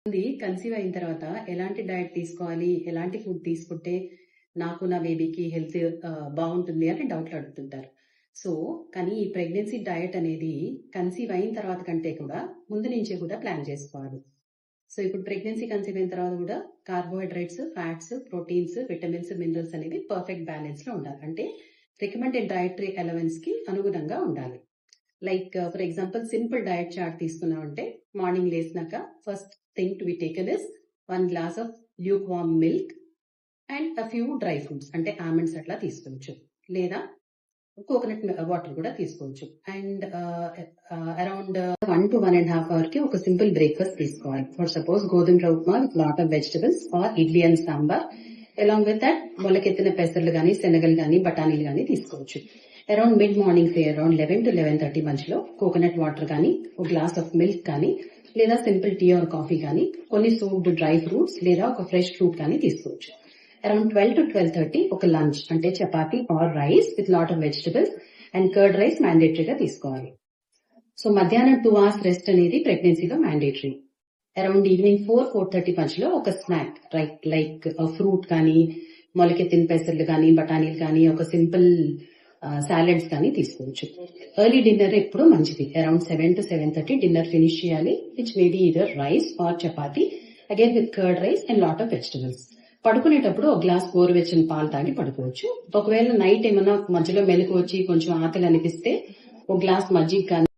Conceive అయిన తర్వాత ఎలాంటి డైట్ తీసుకోవాలి, ఎలాంటి ఫుడ్ తీసుకుంటే నాకు, నా బేబీకి హెల్త్ బాగుంటుంది అని డౌట్లు అడుగుతుంటారు. సో, కానీ ఈ ప్రెగ్నెన్సీ డయట్ అనేది కన్సీవ్ అయిన తర్వాత కంటే కూడా ముందు నుంచే కూడా ప్లాన్ చేసుకోవాలి. సో, ఇప్పుడు ప్రెగ్నెన్సీ కన్సీవ్ అయిన తర్వాత కూడా carbohydrates, fats, proteins, vitamins, minerals అనేవి పర్ఫెక్ట్ బ్యాలెన్స్ లో ఉండాలి. అంటే రికమెండెడ్ డైటరీ అలవెన్స్ కి అనుగుణంగా ఉండాలి. Like for example simple diet chart తీసుకున్నామంటే మార్నింగ్ లేసినాక first thing to be taken is 1 glass of lukewarm milk and a few dry fruits అంటే ఆల్మండ్స్ అట్లా తీసుకోవచ్చు, లేదా కోకోనట్ వాటర్ కూడా తీసుకోవచ్చు. అండ్ అరౌండ్ 1 to 1.5 hours కి ఒక సింపుల్ బ్రేక్ఫాస్ట్ తీసుకోవాలి. ఫర్ సపోజ్ గోధుమ రవ్వ upma with lot of vegetables or idli and sambar. Along with that మొలకెత్తిన పెసర్లు కానీ, శనగలు కానీ, బఠానీలు కానీ తీసుకోవచ్చు. Around mid morning around 11 to 11:30 మధ్యలో కోకోనట్ వాటర్ కానీ, ఒక గ్లాస్ ఆఫ్ మిల్క్ కానీ, లేదా సింపుల్ టీ ఆర్ కాఫీ కానీ, కొన్ని సోక్డ్ డ్రై ఫ్రూట్స్ లేదా ఒక ఫ్రెష్ ఫ్రూట్ కానీ తీసుకోవచ్చు. అరౌండ్ 12 to 12:30 ఒక లంచ్ అంటే chapati or rice with lot of vegetables and curd rice మ్యాండేటరీగా తీసుకోవాలి. సో మధ్యాహ్నం 2 hours రెస్ట్ అనేది ప్రెగ్నెన్సీలో మ్యాండేటరీ. అరౌండ్ ఈవినింగ్ 4-4:30 మధ్యలో ఒక స్నాక్ లైక్ ఫ్రూట్ కానీ, మొలకెత్తిన పెసర్లు కానీ, బఠానీలు కానీ, ఒక సింపుల్ సాలెడ్స్ కానీ తీసుకోవచ్చు. ఎర్లీ డిన్నర్ ఎప్పుడూ మంచిది. అరౌండ్ 7 to 7:30 డిన్నర్ ఫినిష్ చేయాలి, which maybe either rice or chapati again with curd rice and lot of vegetables. పడుకునేటప్పుడు ఒక గ్లాస్ గోరువెచ్చని పాలు తాగి పడుకోవచ్చు. ఒకవేళ నైట్ ఏమైనా మధ్యలో మెలకు వచ్చి కొంచెం ఆకలి అనిపిస్తే ఒక గ్లాస్ మజ్జిగ కానీ